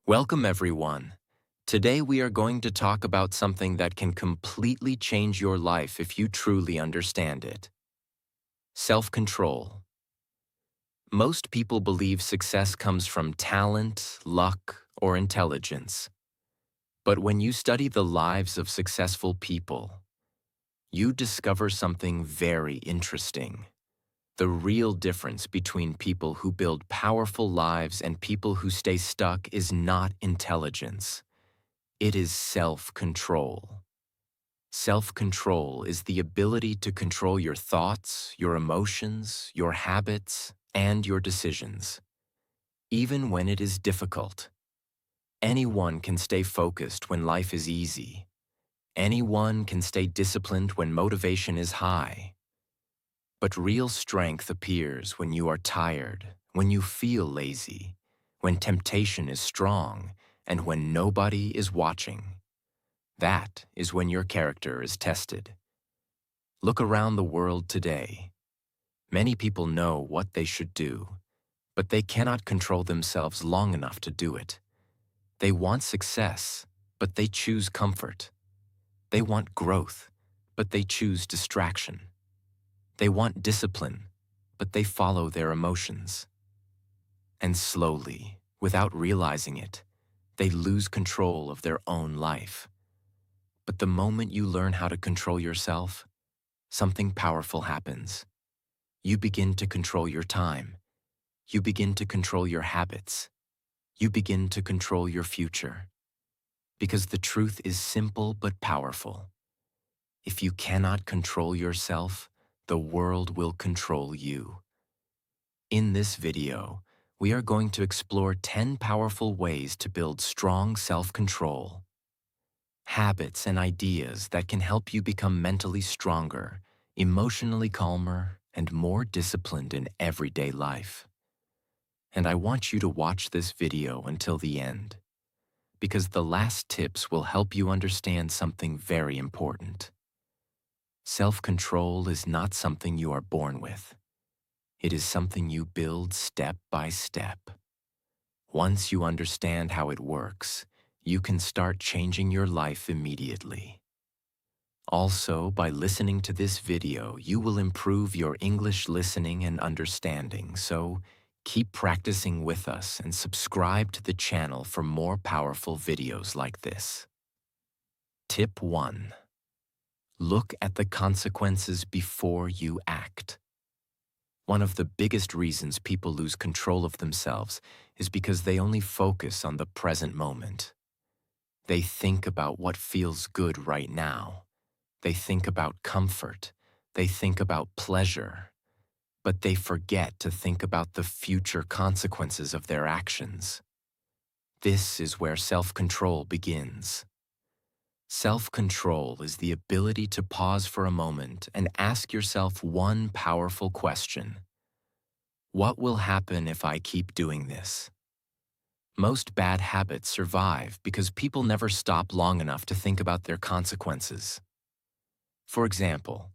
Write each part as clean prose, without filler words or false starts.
Welcome, everyone. Today we are going to talk about something that can completely change your life if you truly understand it. Self-control. Most people believe success comes from talent, luck, or intelligence. But when you study the lives of successful people, you discover something very interesting. The real difference between people who build powerful lives and people who stay stuck is not intelligence. It is self-control. Self-control is the ability to control your thoughts, your emotions, your habits, and your decisions, even when it is difficult. Anyone can stay focused when life is easy. Anyone can stay disciplined when motivation is high. But real strength appears when you are tired, when you feel lazy, when temptation is strong, and when nobody is watching. That is when your character is tested. Look around the world today. Many people know what they should do, but they cannot control themselves long enough to do it. They want success, but they choose comfort. They want growth, but they choose distraction. They want discipline, but they follow their emotions. And slowly, without realizing it, they lose control of their own life. But the moment you learn how to control yourself, something powerful happens. You begin to control your time. You begin to control your habits. You begin to control your future. Because the truth is simple but powerful. If you cannot control yourself, the world will control you. In this video, we are going to explore 10 powerful ways to build strong self-control. Habits and ideas that can help you become mentally stronger, emotionally calmer, and more disciplined in everyday life. And I want you to watch this video until the end, because the last tips will help you understand something very important. Self-control is not something you are born with. It is something you build step by step. Once you understand how it works, you can start changing your life immediately. Also, by listening to this video, you will improve your English listening and understanding, so keep practicing with us and subscribe to the channel for more powerful videos like this. Tip 1. Look at the consequences before you act. One of the biggest reasons people lose control of themselves is because they only focus on the present moment. They think about what feels good right now. They think about comfort. They think about pleasure. But they forget to think about the future consequences of their actions. This is where self-control begins. Self-control is the ability to pause for a moment and ask yourself one powerful question. What will happen if I keep doing this? Most bad habits survive because people never stop long enough to think about their consequences. For example,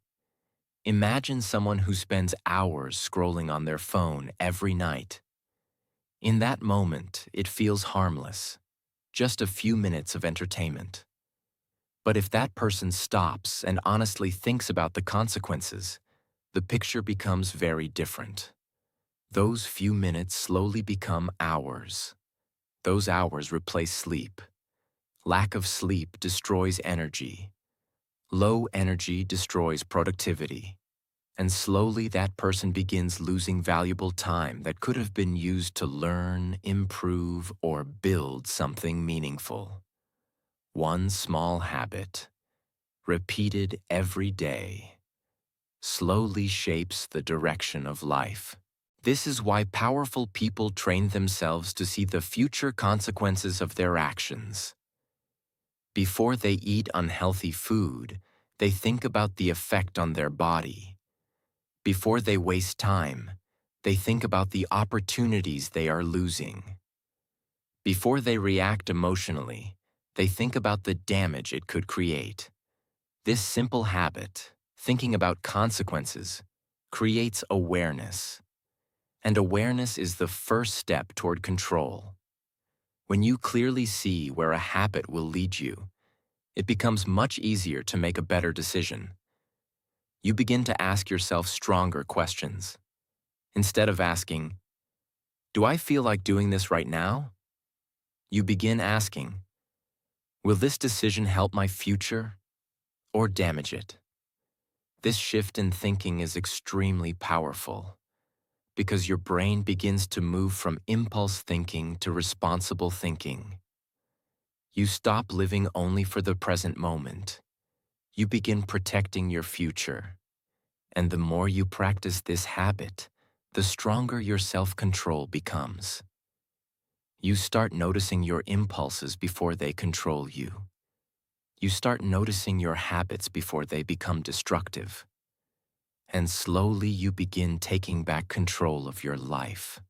imagine someone who spends hours scrolling on their phone every night. In that moment, it feels harmless, just a few minutes of entertainment. But if that person stops and honestly thinks about the consequences, the picture becomes very different. Those few minutes slowly become hours. Those hours replace sleep. Lack of sleep destroys energy. Low energy destroys productivity. And slowly that person begins losing valuable time that could have been used to learn, improve, or build something meaningful. One small habit, repeated every day, slowly shapes the direction of life. This is why powerful people train themselves to see the future consequences of their actions. Before they eat unhealthy food, they think about the effect on their body. Before they waste time, they think about the opportunities they are losing. Before they react emotionally, they think about the damage it could create. This simple habit, thinking about consequences, creates awareness. And awareness is the first step toward control. When you clearly see where a habit will lead you, it becomes much easier to make a better decision. You begin to ask yourself stronger questions. Instead of asking, "Do I feel like doing this right now?" you begin asking, "Will this decision help my future or damage it?" This shift in thinking is extremely powerful because your brain begins to move from impulse thinking to responsible thinking. You stop living only for the present moment. You begin protecting your future. And the more you practice this habit, the stronger your self-control becomes. You start noticing your impulses before they control you. You start noticing your habits before they become destructive. And slowly you begin taking back control of your life.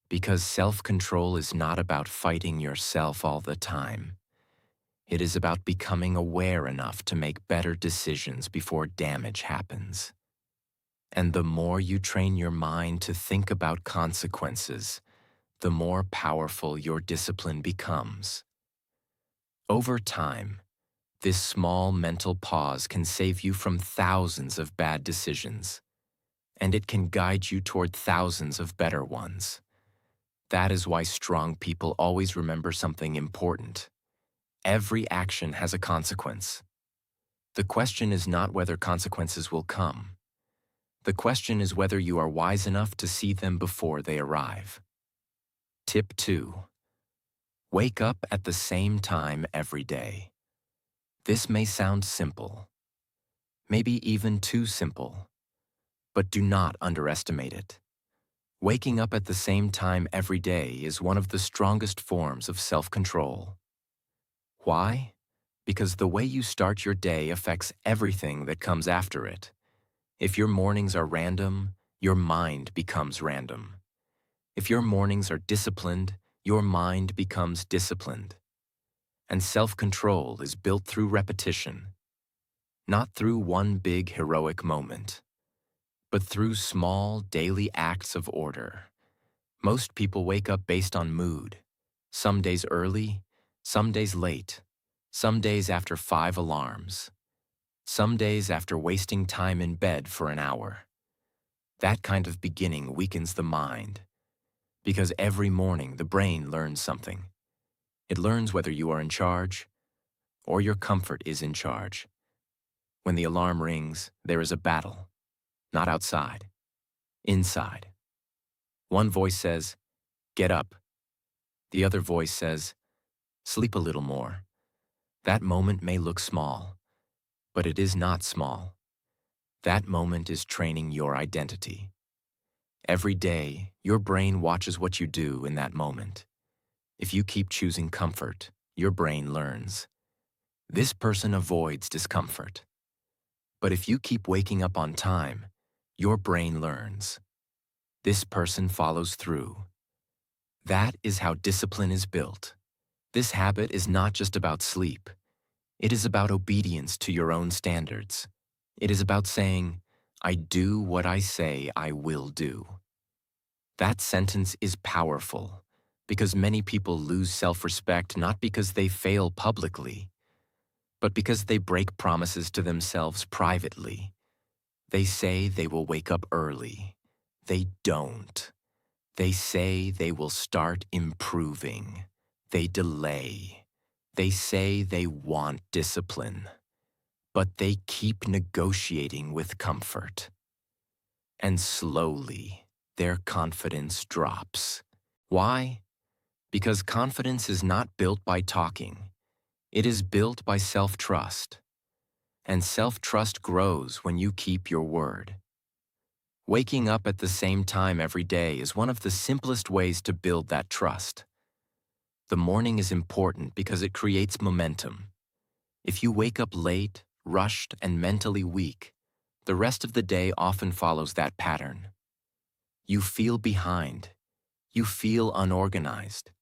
Because self-control is not about fighting yourself all the time. It is about becoming aware enough to make better decisions before damage happens. And the more you train your mind to think about consequences, the more powerful your discipline becomes. Over time, this small mental pause can save you from thousands of bad decisions, and it can guide you toward thousands of better ones. That is why strong people always remember something important. Every action has a consequence. The question is not whether consequences will come. The question is whether you are wise enough to see them before they arrive. Tip 2. Wake up at the same time every day. This may sound simple, maybe even too simple, but do not underestimate it. Waking up at the same time every day is one of the strongest forms of self-control. Why? Because the way you start your day affects everything that comes after it. If your mornings are random, your mind becomes random. If your mornings are disciplined, your mind becomes disciplined. And self-control is built through repetition, not through one big heroic moment, but through small daily acts of order. Most people wake up based on mood, some days early, some days late, some days after 5 alarms, some days after wasting time in bed for an hour. That kind of beginning weakens the mind, because every morning the brain learns something. It learns whether you are in charge or your comfort is in charge. When the alarm rings, there is a battle, not outside, inside. One voice says, "Get up." The other voice says, "Sleep a little more." That moment may look small, but it is not small. That moment is training your identity. Every day, your brain watches what you do in that moment. If you keep choosing comfort, your brain learns. This person avoids discomfort. But if you keep waking up on time, your brain learns. This person follows through. That is how discipline is built. This habit is not just about sleep. It is about obedience to your own standards. It is about saying, "I do what I say I will do." That sentence is powerful because many people lose self-respect not because they fail publicly, but because they break promises to themselves privately. They say they will wake up early. They don't. They say they will start improving. They delay. They say they want discipline. But they keep negotiating with comfort. And slowly, their confidence drops. Why? Because confidence is not built by talking. It is built by self-trust. And self-trust grows when you keep your word. Waking up at the same time every day is one of the simplest ways to build that trust. The morning is important because it creates momentum. If you wake up late, rushed, and mentally weak, the rest of the day often follows that pattern. You feel behind. You feel unorganized.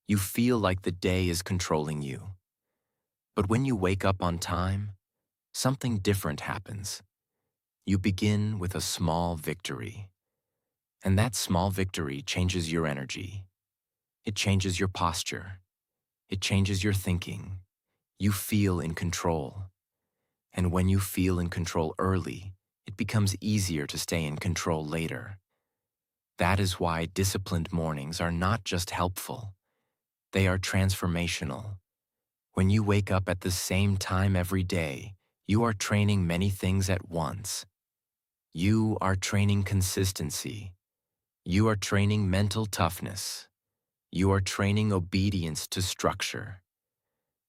You feel like the day is controlling you. But when you wake up on time, something different happens. You begin with a small victory. And that small victory changes your energy. It changes your posture. It changes your thinking. You feel in control. And when you feel in control early, it becomes easier to stay in control later. That is why disciplined mornings are not just helpful, they are transformational. When you wake up at the same time every day, you are training many things at once. You are training consistency. You are training mental toughness. You are training obedience to structure.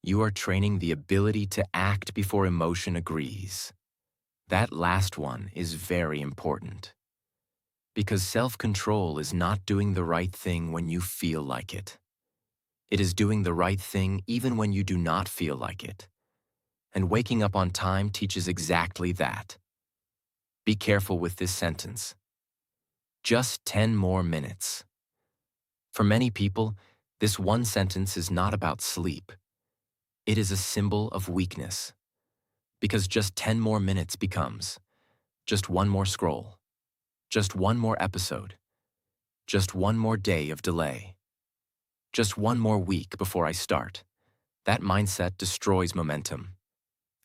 You are training the ability to act before emotion agrees. That last one is very important. Because self-control is not doing the right thing when you feel like it. It is doing the right thing even when you do not feel like it. And waking up on time teaches exactly that. Be careful with this sentence. Just 10 more minutes. For many people, this one sentence is not about sleep. It is a symbol of weakness. Because just 10 more minutes becomes just one more scroll, just one more episode, just one more day of delay, just one more week before I start. That mindset destroys momentum.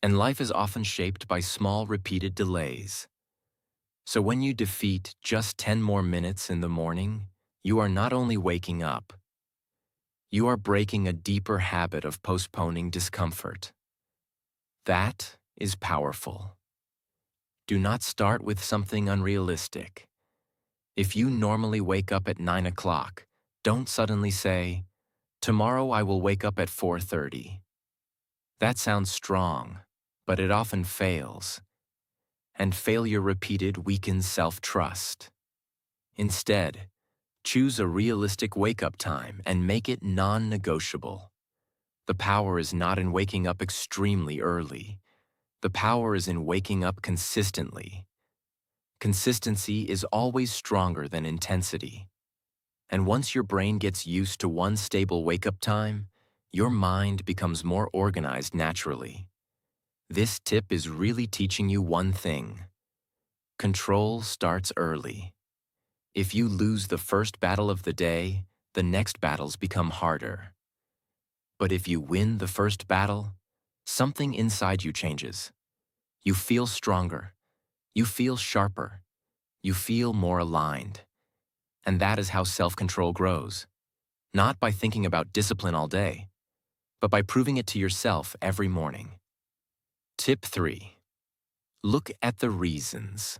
And life is often shaped by small, repeated delays. So when you defeat just 10 more minutes in the morning, you are not only waking up, you are breaking a deeper habit of postponing discomfort. That is powerful. Do not start with something unrealistic. If you normally wake up at 9 o'clock, don't suddenly say, "Tomorrow I will wake up at 4:30. That sounds strong, but it often fails. And failure repeated weakens self-trust. Instead, choose a realistic wake-up time and make it non-negotiable. The power is not in waking up extremely early. The power is in waking up consistently. Consistency is always stronger than intensity. And once your brain gets used to one stable wake-up time, your mind becomes more organized naturally. This tip is really teaching you one thing. Control starts early. If you lose the first battle of the day, the next battles become harder. But if you win the first battle, something inside you changes. You feel stronger. You feel sharper. You feel more aligned. And that is how self-control grows. Not by thinking about discipline all day, but by proving it to yourself every morning. Tip 3. Look at the reasons.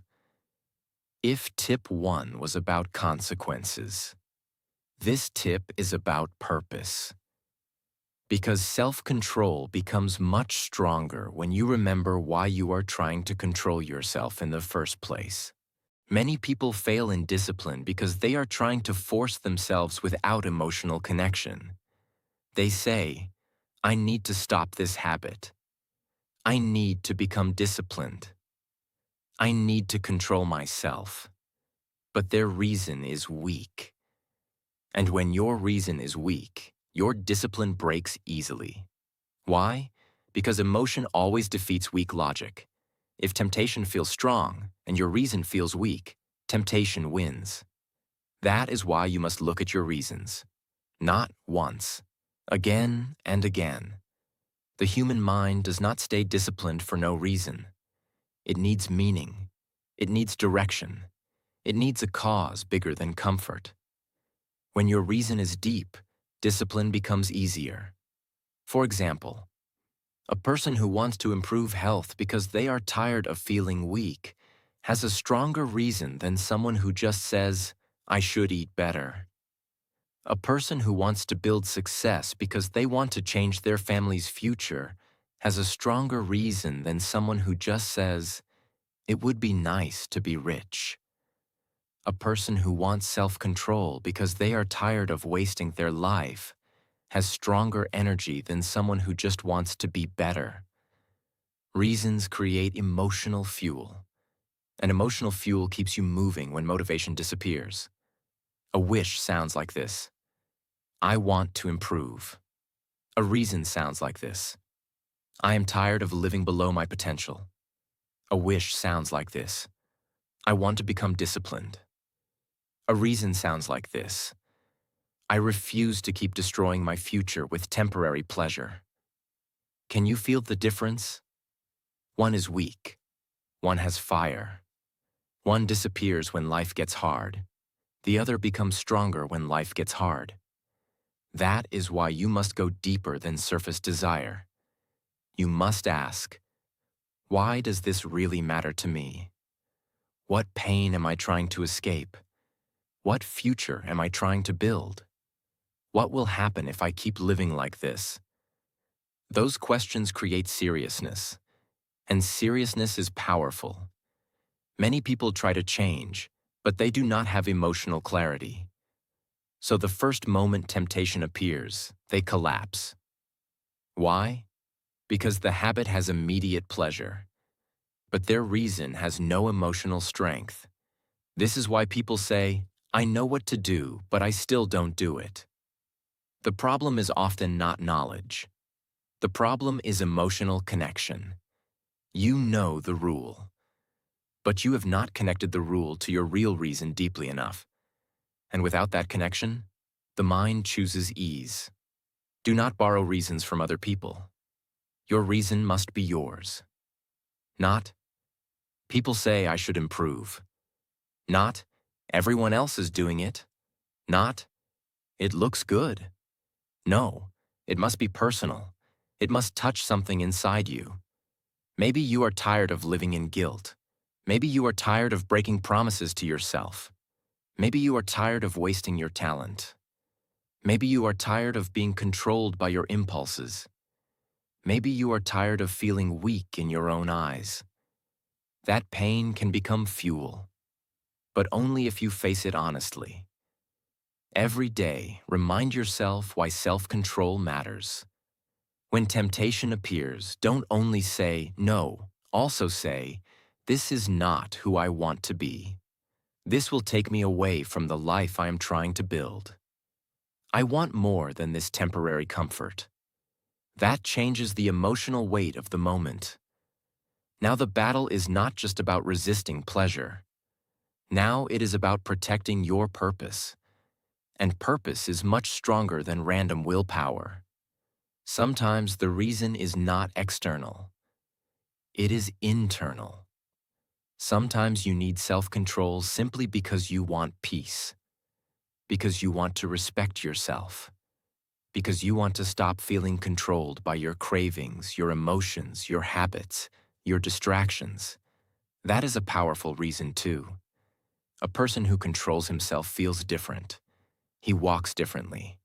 If tip 1 was about consequences, this tip is about purpose. Because self-control becomes much stronger when you remember why you are trying to control yourself in the first place. Many people fail in discipline because they are trying to force themselves without emotional connection. They say, "I need to stop this habit. I need to become disciplined. I need to control myself." But their reason is weak. And when your reason is weak, your discipline breaks easily. Why? Because emotion always defeats weak logic. If temptation feels strong and your reason feels weak, temptation wins. That is why you must look at your reasons. Not once. Again and again. The human mind does not stay disciplined for no reason. It needs meaning. It needs direction. It needs a cause bigger than comfort. When your reason is deep, discipline becomes easier. For example, a person who wants to improve health because they are tired of feeling weak has a stronger reason than someone who just says, "I should eat better." A person who wants to build success because they want to change their family's future has a stronger reason than someone who just says, "It would be nice to be rich." A person who wants self-control because they are tired of wasting their life has stronger energy than someone who just wants to be better. Reasons create emotional fuel, and emotional fuel keeps you moving when motivation disappears. A wish sounds like this: "I want to improve." A reason sounds like this: "I am tired of living below my potential." A wish sounds like this: "I want to become disciplined." A reason sounds like this: I refuse to keep destroying my future with temporary pleasure. Can you feel the difference? One is weak. One has fire. One disappears when life gets hard. The other becomes stronger when life gets hard. That is why you must go deeper than surface desire. You must ask, why does this really matter to me? What pain am I trying to escape? What future am I trying to build? What will happen if I keep living like this? Those questions create seriousness, and seriousness is powerful. Many people try to change, but they do not have emotional clarity. So the first moment temptation appears, they collapse. Why? Because the habit has immediate pleasure, but their reason has no emotional strength. This is why people say, I know what to do, but I still don't do it. The problem is often not knowledge. The problem is emotional connection. You know the rule, but you have not connected the rule to your real reason deeply enough. And without that connection, the mind chooses ease. Do not borrow reasons from other people. Your reason must be yours. Not, people say I should improve. Not, everyone else is doing it. Not, it looks good. No, it must be personal. It must touch something inside you. Maybe you are tired of living in guilt. Maybe you are tired of breaking promises to yourself. Maybe you are tired of wasting your talent. Maybe you are tired of being controlled by your impulses. Maybe you are tired of feeling weak in your own eyes. That pain can become fuel, but only if you face it honestly. Every day, remind yourself why self-control matters. When temptation appears, don't only say no, also say, this is not who I want to be. This will take me away from the life I am trying to build. I want more than this temporary comfort. That changes the emotional weight of the moment. Now the battle is not just about resisting pleasure. Now it is about protecting your purpose. And purpose is much stronger than random willpower. Sometimes the reason is not external. It is internal. Sometimes you need self-control simply because you want peace, because you want to respect yourself, because you want to stop feeling controlled by your cravings, your emotions, your habits, your distractions. That is a powerful reason too. A person who controls himself feels different. He walks differently.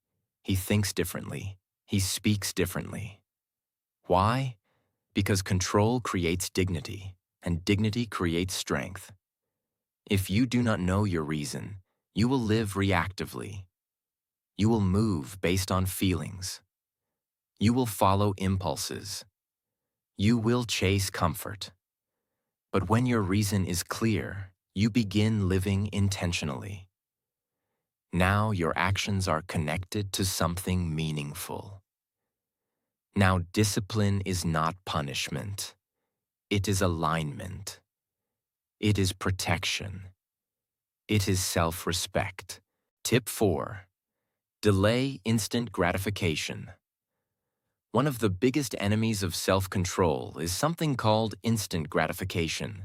He thinks differently. He speaks differently. Why? Because control creates dignity, and dignity creates strength. If you do not know your reason, you will live reactively. You will move based on feelings. You will follow impulses. You will chase comfort. But when your reason is clear, you begin living intentionally. Now your actions are connected to something meaningful. Now discipline is not punishment. It is alignment. It is protection. It is self-respect. Tip 4. Delay instant gratification. One of the biggest enemies of self-control is something called instant gratification.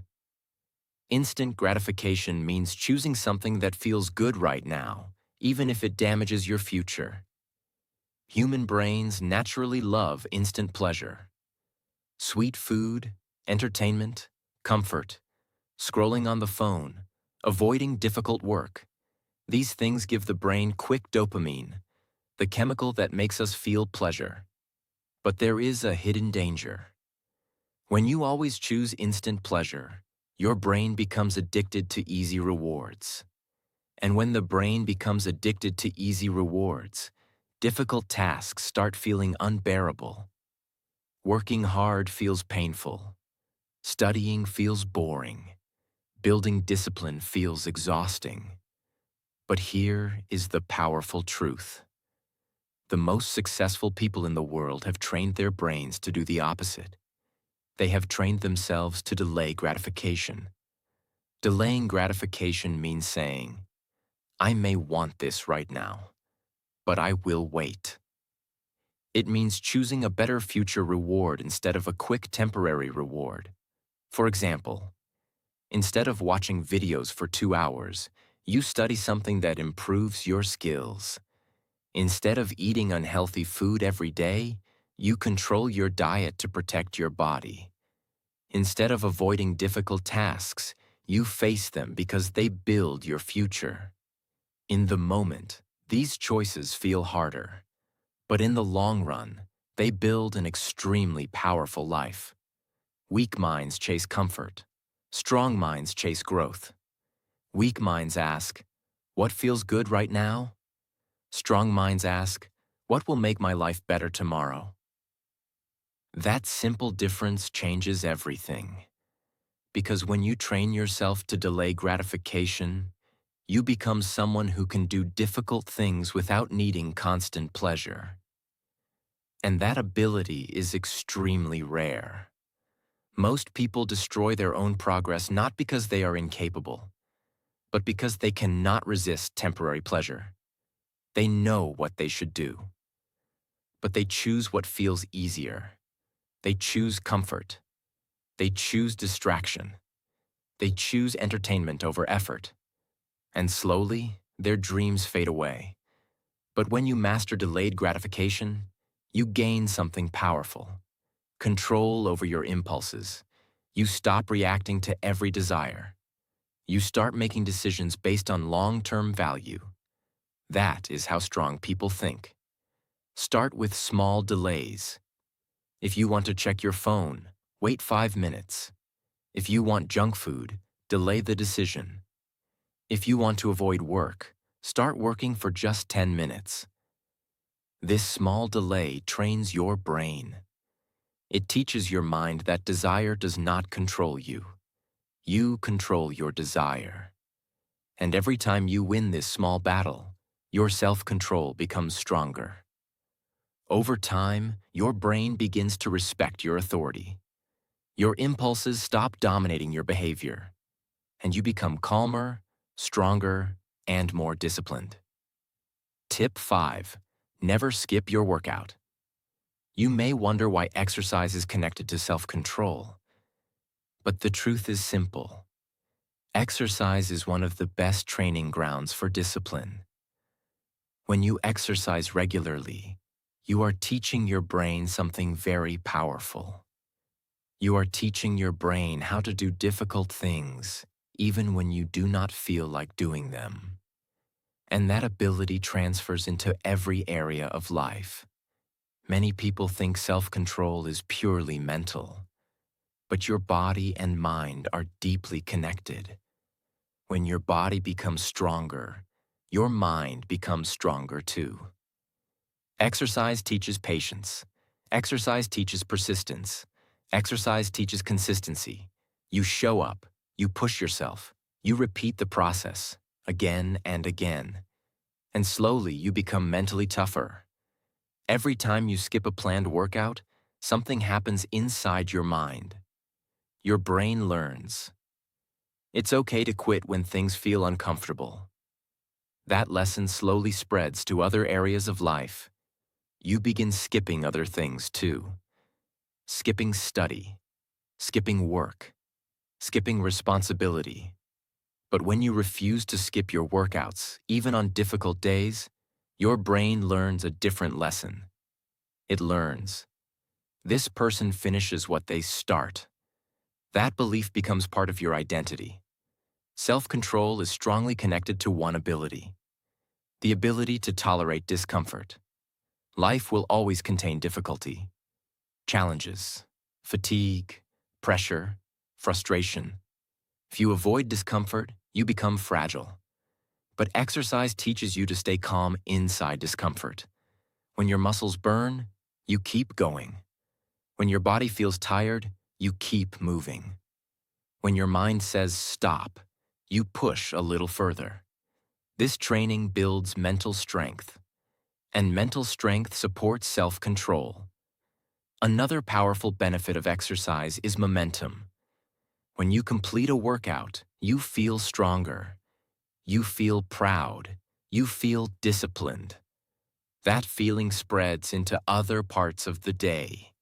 Instant gratification means choosing something that feels good right now, even if it damages your future. Human brains naturally love instant pleasure. Sweet food, entertainment, comfort, scrolling on the phone, avoiding difficult work. These things give the brain quick dopamine, the chemical that makes us feel pleasure. But there is a hidden danger. When you always choose instant pleasure, your brain becomes addicted to easy rewards. And when the brain becomes addicted to easy rewards, difficult tasks start feeling unbearable. Working hard feels painful. Studying feels boring. Building discipline feels exhausting. But here is the powerful truth. The most successful people in the world have trained their brains to do the opposite. They have trained themselves to delay gratification. Delaying gratification means saying, I may want this right now, but I will wait. It means choosing a better future reward instead of a quick temporary reward. For example, instead of watching videos for 2 hours, you study something that improves your skills. Instead of eating unhealthy food every day, you control your diet to protect your body. Instead of avoiding difficult tasks, you face them because they build your future. In the moment, these choices feel harder, but in the long run, they build an extremely powerful life. Weak minds chase comfort. Strong minds chase growth. Weak minds ask, "What feels good right now?" Strong minds ask, "What will make my life better tomorrow?" That simple difference changes everything. Because when you train yourself to delay gratification, you become someone who can do difficult things without needing constant pleasure. And that ability is extremely rare. Most people destroy their own progress not because they are incapable, but because they cannot resist temporary pleasure. They know what they should do, but they choose what feels easier. They choose comfort. They choose distraction. They choose entertainment over effort. And slowly, their dreams fade away. But when you master delayed gratification, you gain something powerful: control over your impulses. You stop reacting to every desire. You start making decisions based on long-term value. That is how strong people think. Start with small delays. If you want to check your phone, wait 5 minutes. If you want junk food, delay the decision. If you want to avoid work, start working for just 10 minutes. This small delay trains your brain. It teaches your mind that desire does not control you. You control your desire. And every time you win this small battle, your self-control becomes stronger. Over time, your brain begins to respect your authority. Your impulses stop dominating your behavior, and you become calmer, stronger, and more disciplined. Tip 5. Never skip your workout. You may wonder why exercise is connected to self-control. But the truth is simple. Exercise is one of the best training grounds for discipline. When you exercise regularly, you are teaching your brain something very powerful. You are teaching your brain how to do difficult things, even when you do not feel like doing them. And that ability transfers into every area of life. Many people think self-control is purely mental, but your body and mind are deeply connected. When your body becomes stronger, your mind becomes stronger too. Exercise teaches patience. Exercise teaches persistence. Exercise teaches consistency. You show up, you push yourself, you repeat the process again and again. And slowly you become mentally tougher. Every time you skip a planned workout, something happens inside your mind. Your brain learns. It's okay to quit when things feel uncomfortable. That lesson slowly spreads to other areas of life. You begin skipping other things too. Skipping study, skipping work, skipping responsibility. But when you refuse to skip your workouts, even on difficult days, your brain learns a different lesson. It learns, this person finishes what they start. That belief becomes part of your identity. Self-control is strongly connected to one ability: the ability to tolerate discomfort. Life will always contain difficulty, challenges, fatigue, pressure, frustration. If you avoid discomfort, you become fragile. But exercise teaches you to stay calm inside discomfort. When your muscles burn, you keep going. When your body feels tired, you keep moving. When your mind says stop, you push a little further. This training builds mental strength, and mental strength supports self-control. Another powerful benefit of exercise is momentum. When you complete a workout, you feel stronger. You feel proud. You feel disciplined. That feeling spreads into other parts of the day.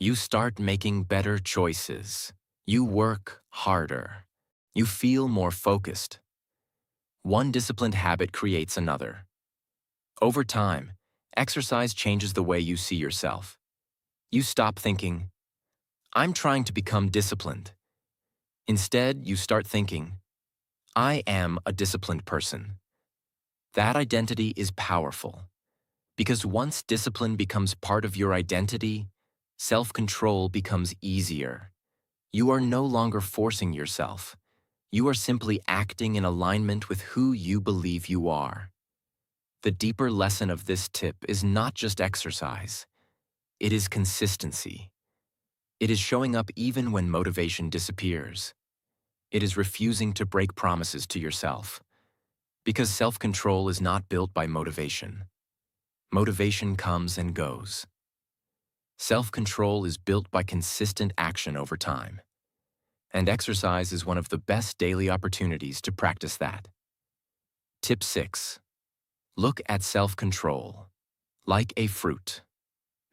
You start making better choices. You work harder. You feel more focused. One disciplined habit creates another. Over time, exercise changes the way you see yourself. You stop thinking, I'm trying to become disciplined. Instead, you start thinking, I am a disciplined person. That identity is powerful because once discipline becomes part of your identity, self-control becomes easier. You are no longer forcing yourself. You are simply acting in alignment with who you believe you are. The deeper lesson of this tip is not just exercise. It is consistency. It is showing up even when motivation disappears. It is refusing to break promises to yourself. Because self-control is not built by motivation. Motivation comes and goes. Self-control is built by consistent action over time. And exercise is one of the best daily opportunities to practice that. Tip 6. Look at self-control like a fruit.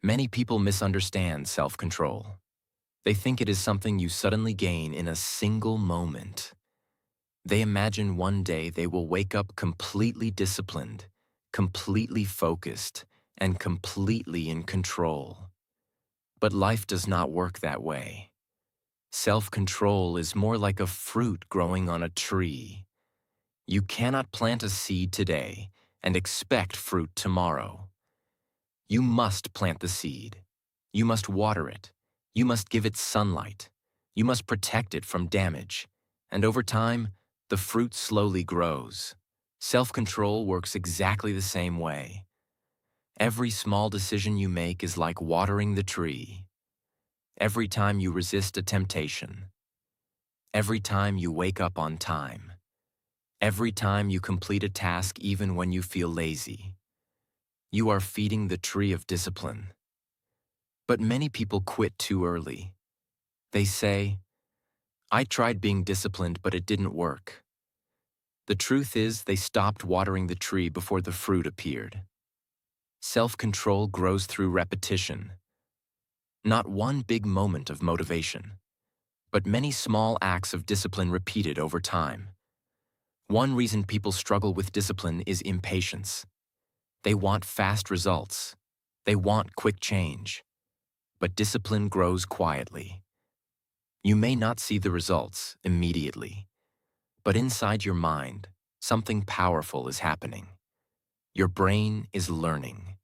Many people misunderstand self-control. They think it is something you suddenly gain in a single moment. They imagine one day they will wake up completely disciplined, completely focused, and completely in control. But life does not work that way. Self-control is more like a fruit growing on a tree. You cannot plant a seed today and expect fruit tomorrow. You must plant the seed. You must water it. You must give it sunlight. You must protect it from damage. And over time, the fruit slowly grows. Self-control works exactly the same way. Every small decision you make is like watering the tree. Every time you resist a temptation. Every time you wake up on time. Every time you complete a task even when you feel lazy. You are feeding the tree of discipline. But many people quit too early. They say, I tried being disciplined, but it didn't work. The truth is, they stopped watering the tree before the fruit appeared. Self-control grows through repetition. Not one big moment of motivation, but many small acts of discipline repeated over time. One reason people struggle with discipline is impatience. They want fast results. They want quick change. But discipline grows quietly. You may not see the results immediately, but inside your mind, something powerful is happening. Your brain is learning.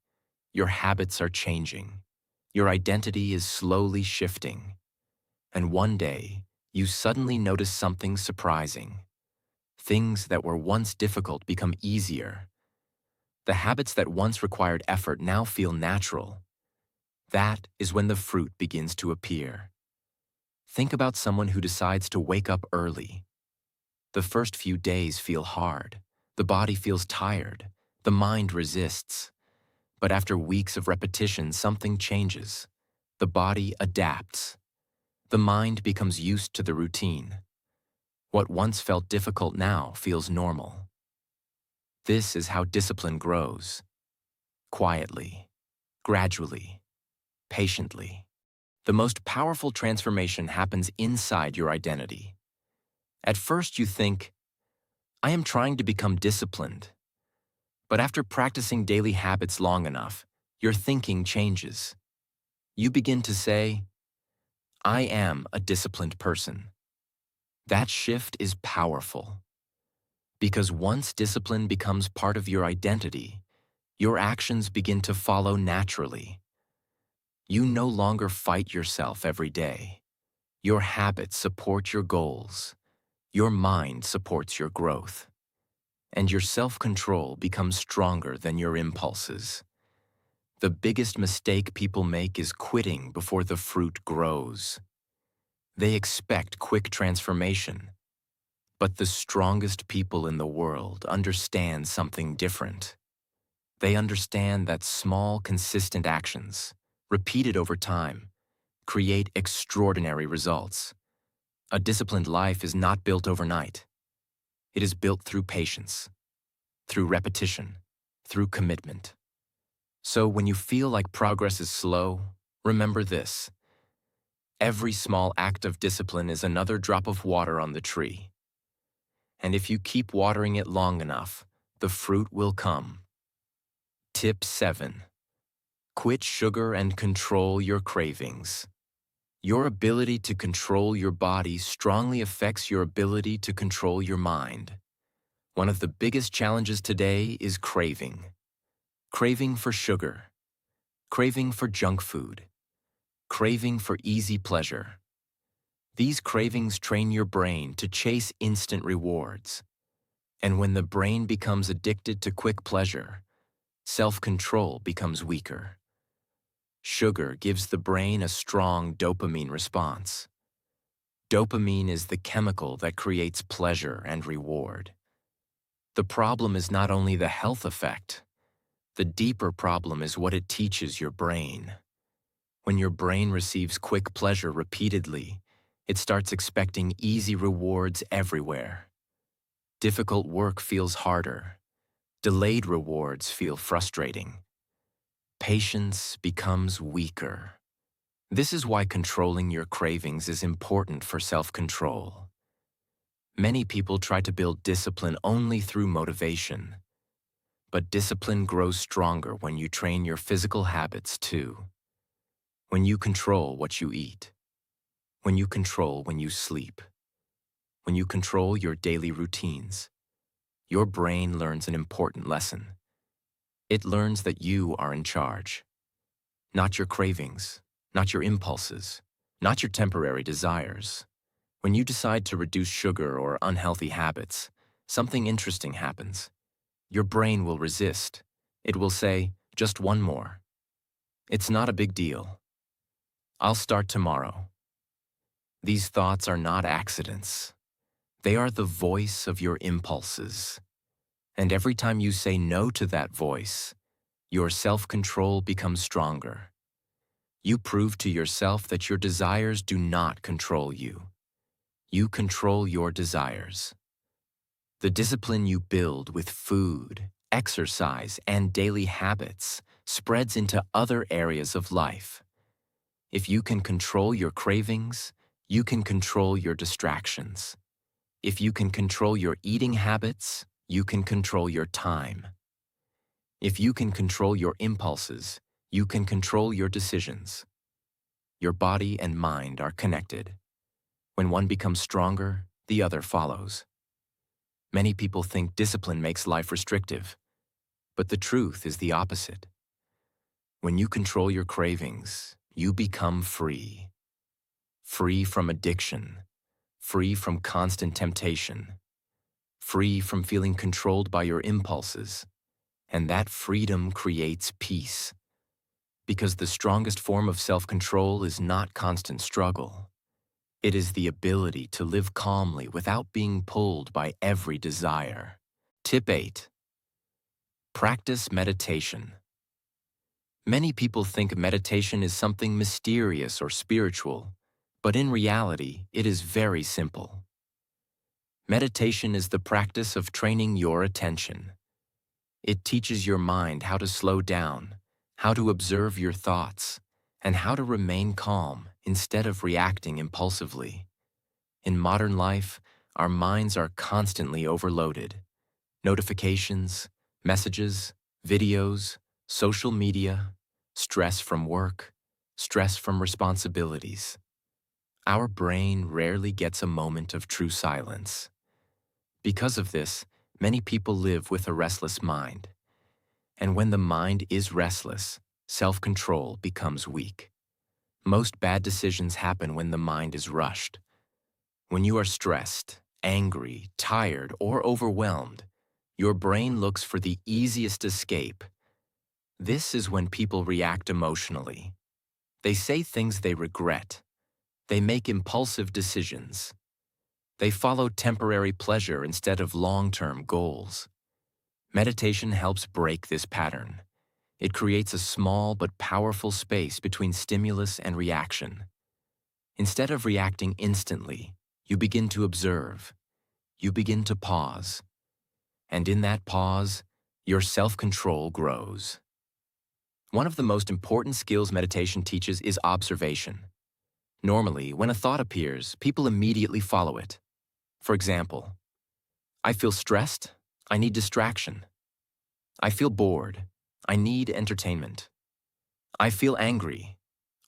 Your habits are changing. Your identity is slowly shifting. And one day, you suddenly notice something surprising. Things that were once difficult become easier. The habits that once required effort now feel natural. That is when the fruit begins to appear. Think about someone who decides to wake up early. The first few days feel hard. The body feels tired. The mind resists. But after weeks of repetition, something changes. The body adapts. The mind becomes used to the routine. What once felt difficult now feels normal. This is how discipline grows. Quietly, gradually, patiently. The most powerful transformation happens inside your identity. At first you think, I am trying to become disciplined. But after practicing daily habits long enough, your thinking changes. You begin to say, I am a disciplined person. That shift is powerful. Because once discipline becomes part of your identity, your actions begin to follow naturally. You no longer fight yourself every day. Your habits support your goals. Your mind supports your growth. And your self-control becomes stronger than your impulses. The biggest mistake people make is quitting before the fruit grows. They expect quick transformation. But the strongest people in the world understand something different. They understand that small, consistent actions, repeated over time, create extraordinary results. A disciplined life is not built overnight. It is built through patience, through repetition, through commitment. So when you feel like progress is slow, remember this. Every small act of discipline is another drop of water on the tree. And if you keep watering it long enough, the fruit will come. Tip 7. Quit sugar and control your cravings. Your ability to control your body strongly affects your ability to control your mind. One of the biggest challenges today is craving. Craving for sugar. Craving for junk food. Craving for easy pleasure. These cravings train your brain to chase instant rewards. And when the brain becomes addicted to quick pleasure, self-control becomes weaker. Sugar gives the brain a strong dopamine response. Dopamine is the chemical that creates pleasure and reward. The problem is not only the health effect. The deeper problem is what it teaches your brain. When your brain receives quick pleasure repeatedly, it starts expecting easy rewards everywhere. Difficult work feels harder. Delayed rewards feel frustrating. Patience becomes weaker. This is why controlling your cravings is important for self-control. Many people try to build discipline only through motivation. But discipline grows stronger when you train your physical habits too. When you control what you eat. When you control when you sleep. When you control your daily routines. Your brain learns an important lesson. It learns that you are in charge. Not your cravings, not your impulses, not your temporary desires. When you decide to reduce sugar or unhealthy habits, something interesting happens. Your brain will resist. It will say, just one more. It's not a big deal. I'll start tomorrow. These thoughts are not accidents. They are the voice of your impulses. And every time you say no to that voice, your self-control becomes stronger. You prove to yourself that your desires do not control you. You control your desires. The discipline you build with food, exercise, and daily habits spreads into other areas of life. If you can control your cravings, you can control your distractions. If you can control your eating habits, you can control your time. If you can control your impulses, you can control your decisions. Your body and mind are connected. When one becomes stronger, the other follows. Many people think discipline makes life restrictive, but the truth is the opposite. When you control your cravings, you become free. Free from addiction, free from constant temptation, free from feeling controlled by your impulses, and that freedom creates peace. Because the strongest form of self-control is not constant struggle. It is the ability to live calmly without being pulled by every desire. Tip 8. Practice meditation. Many people think meditation is something mysterious or spiritual, but in reality, it is very simple. Meditation is the practice of training your attention. It teaches your mind how to slow down, how to observe your thoughts, and how to remain calm instead of reacting impulsively. In modern life, our minds are constantly overloaded. Notifications, messages, videos, social media, stress from work, stress from responsibilities. Our brain rarely gets a moment of true silence. Because of this, many people live with a restless mind. And when the mind is restless, self-control becomes weak. Most bad decisions happen when the mind is rushed. When you are stressed, angry, tired, or overwhelmed, your brain looks for the easiest escape. This is when people react emotionally. They say things they regret. They make impulsive decisions. They follow temporary pleasure instead of long-term goals. Meditation helps break this pattern. It creates a small but powerful space between stimulus and reaction. Instead of reacting instantly, you begin to observe. You begin to pause. And in that pause, your self-control grows. One of the most important skills meditation teaches is observation. Normally, when a thought appears, people immediately follow it. For example, I feel stressed, I need distraction. I feel bored, I need entertainment. I feel angry,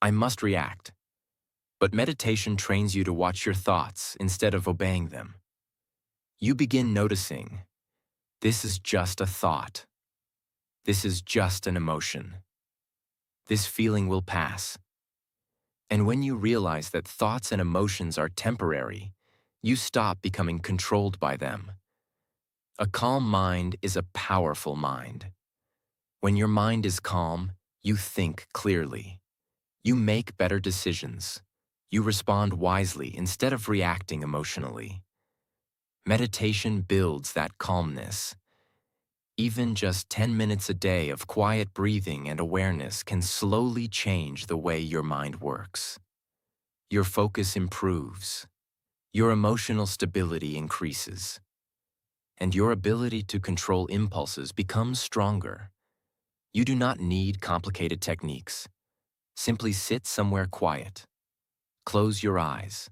I must react. But meditation trains you to watch your thoughts instead of obeying them. You begin noticing, this is just a thought. This is just an emotion. This feeling will pass. And when you realize that thoughts and emotions are temporary, you stop becoming controlled by them. A calm mind is a powerful mind. When your mind is calm, you think clearly. You make better decisions. You respond wisely instead of reacting emotionally. Meditation builds that calmness. Even just 10 minutes a day of quiet breathing and awareness can slowly change the way your mind works. Your focus improves. Your emotional stability increases. And your ability to control impulses becomes stronger. You do not need complicated techniques. Simply sit somewhere quiet. Close your eyes.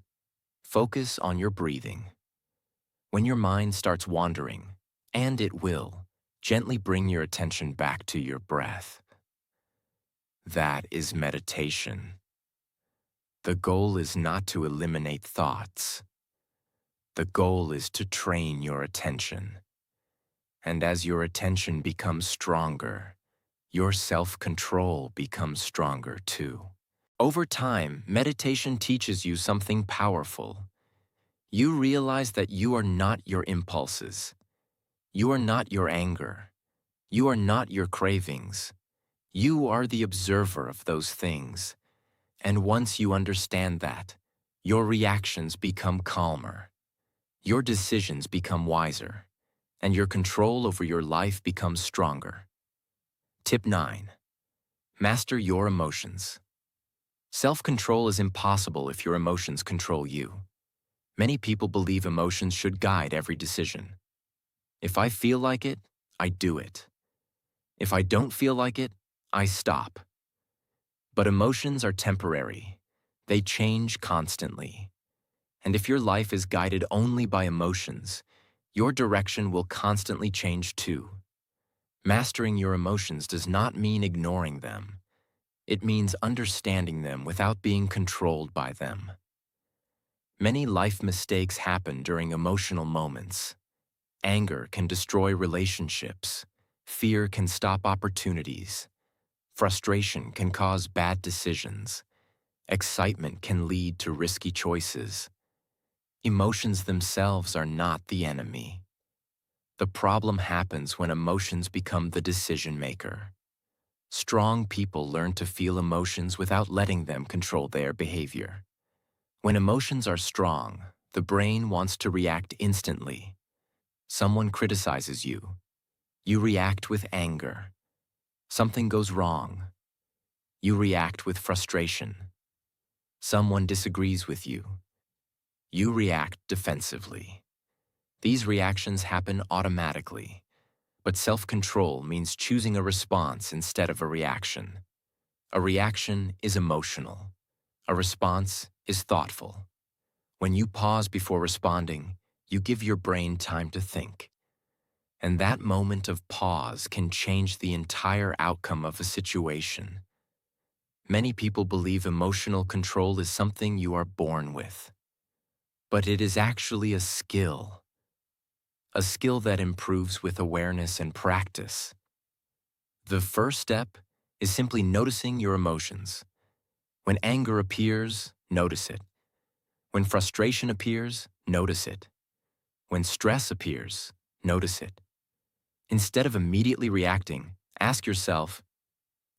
Focus on your breathing. When your mind starts wandering, and it will, gently bring your attention back to your breath. That is meditation. The goal is not to eliminate thoughts. The goal is to train your attention. And as your attention becomes stronger, your self-control becomes stronger too. Over time, meditation teaches you something powerful. You realize that you are not your impulses. You are not your anger. You are not your cravings. You are the observer of those things. And once you understand that, your reactions become calmer. Your decisions become wiser. And your control over your life becomes stronger. Tip 9. Master your emotions. Self-control is impossible if your emotions control you. Many people believe emotions should guide every decision. If I feel like it, I do it. If I don't feel like it, I stop. But emotions are temporary. They change constantly. And if your life is guided only by emotions, your direction will constantly change too. Mastering your emotions does not mean ignoring them. It means understanding them without being controlled by them. Many life mistakes happen during emotional moments. Anger can destroy relationships. Fear can stop opportunities. Frustration can cause bad decisions. Excitement can lead to risky choices. Emotions themselves are not the enemy. The problem happens when emotions become the decision maker. Strong people learn to feel emotions without letting them control their behavior. When emotions are strong, the brain wants to react instantly. Someone criticizes you. You react with anger. Something goes wrong. You react with frustration. Someone disagrees with you. You react defensively. These reactions happen automatically, but self-control means choosing a response instead of a reaction. A reaction is emotional. A response is thoughtful. When you pause before responding, you give your brain time to think. And that moment of pause can change the entire outcome of a situation. Many people believe emotional control is something you are born with. But it is actually a skill that improves with awareness and practice. The first step is simply noticing your emotions. When anger appears, notice it. When frustration appears, notice it. When stress appears, notice it. Instead of immediately reacting, ask yourself,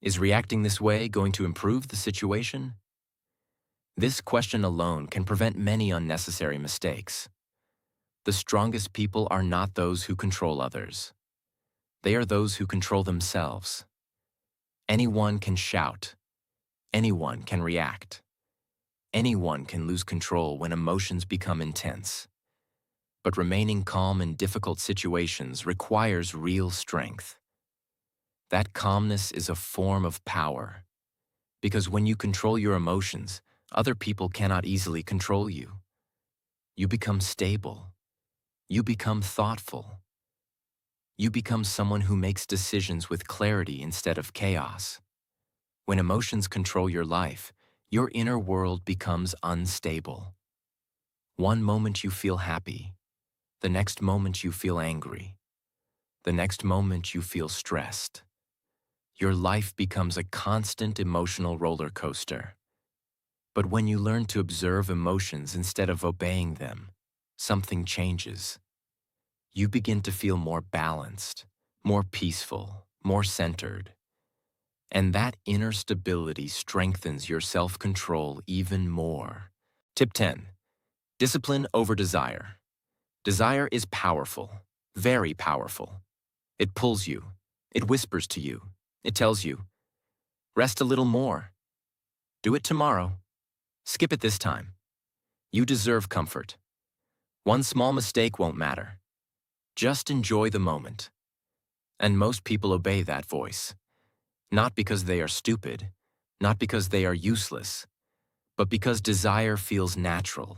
is reacting this way going to improve the situation? This question alone can prevent many unnecessary mistakes. The strongest people are not those who control others. They are those who control themselves. Anyone can shout. Anyone can react. Anyone can lose control when emotions become intense. But remaining calm in difficult situations requires real strength. That calmness is a form of power, because when you control your emotions, other people cannot easily control you. You become stable. You become thoughtful. You become someone who makes decisions with clarity instead of chaos. When emotions control your life, your inner world becomes unstable. One moment you feel happy, the next moment you feel angry, the next moment you feel stressed. Your life becomes a constant emotional roller coaster. But when you learn to observe emotions instead of obeying them, something changes. You begin to feel more balanced, more peaceful, more centered. And that inner stability strengthens your self-control even more. Tip 10. Discipline over desire. Desire is powerful, very powerful. It pulls you. It whispers to you. It tells you, rest a little more. Do it tomorrow. Skip it this time. You deserve comfort. One small mistake won't matter. Just enjoy the moment. And most people obey that voice. Not because they are stupid, not because they are useless, but because desire feels natural.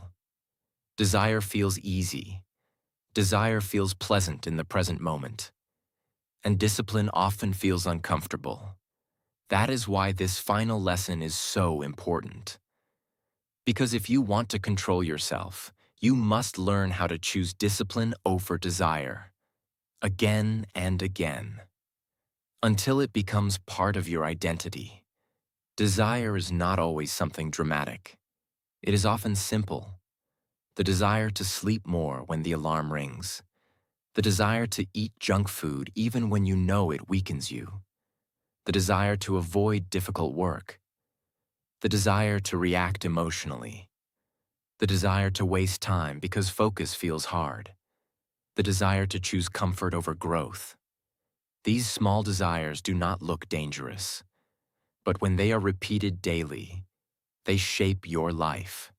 Desire feels easy. Desire feels pleasant in the present moment. And discipline often feels uncomfortable. That is why this final lesson is so important. Because if you want to control yourself, you must learn how to choose discipline over desire, again and again, until it becomes part of your identity. Desire is not always something dramatic. It is often simple. The desire to sleep more when the alarm rings. The desire to eat junk food even when you know it weakens you. The desire to avoid difficult work. The desire to react emotionally. The desire to waste time because focus feels hard. The desire to choose comfort over growth. These small desires do not look dangerous, but when they are repeated daily, they shape your life.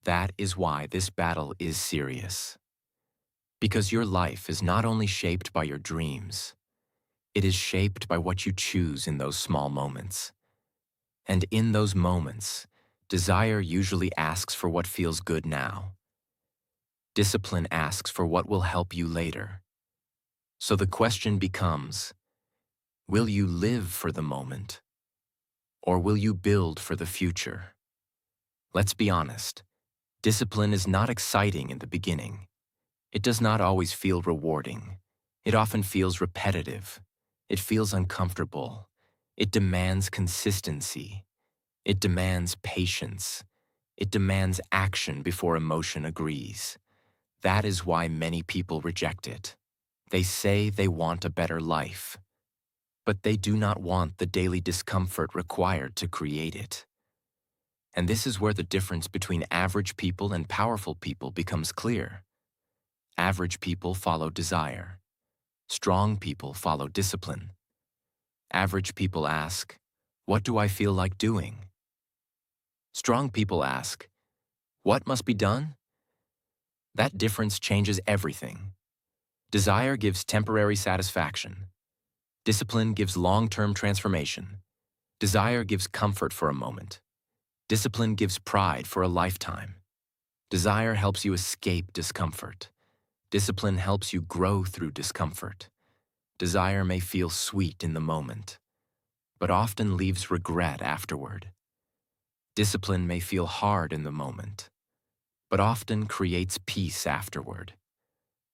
That is why this battle is serious. Because your life is not only shaped by your dreams, it is shaped by what you choose in those small moments. And in those moments, desire usually asks for what feels good now. Discipline asks for what will help you later. So the question becomes, will you live for the moment? Or will you build for the future? Let's be honest, discipline is not exciting in the beginning. It does not always feel rewarding. It often feels repetitive. It feels uncomfortable. It demands consistency. It demands patience. It demands action before emotion agrees. That is why many people reject it. They say they want a better life, but they do not want the daily discomfort required to create it. And this is where the difference between average people and powerful people becomes clear. Average people follow desire. Strong people follow discipline. Average people ask, what do I feel like doing? Strong people ask, what must be done? That difference changes everything. Desire gives temporary satisfaction. Discipline gives long-term transformation. Desire gives comfort for a moment. Discipline gives pride for a lifetime. Desire helps you escape discomfort. Discipline helps you grow through discomfort. Desire may feel sweet in the moment, but often leaves regret afterward. Discipline may feel hard in the moment, but often creates peace afterward.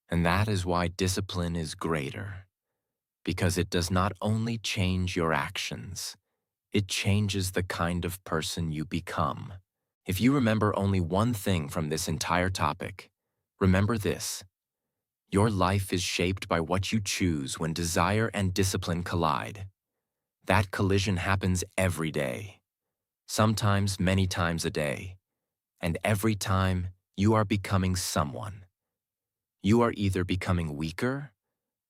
And that is why discipline is greater, because it does not only change your actions, it changes the kind of person you become. If you remember only one thing from this entire topic, remember this. Your life is shaped by what you choose when desire and discipline collide. That collision happens every day, sometimes many times a day, and every time you are becoming someone. You are either becoming weaker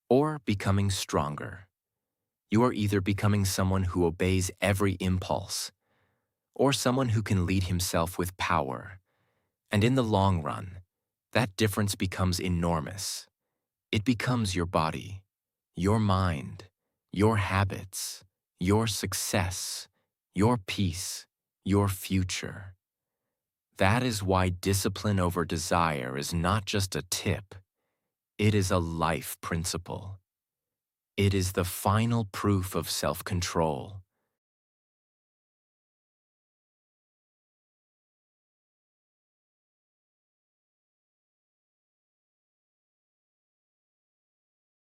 or becoming stronger. You are either becoming someone who obeys every impulse or someone who can lead himself with power. And in the long run, that difference becomes enormous. It becomes your body, your mind, your habits, your success, your peace, your future. That is why discipline over desire is not just a tip, it is a life principle. It is the final proof of self-control,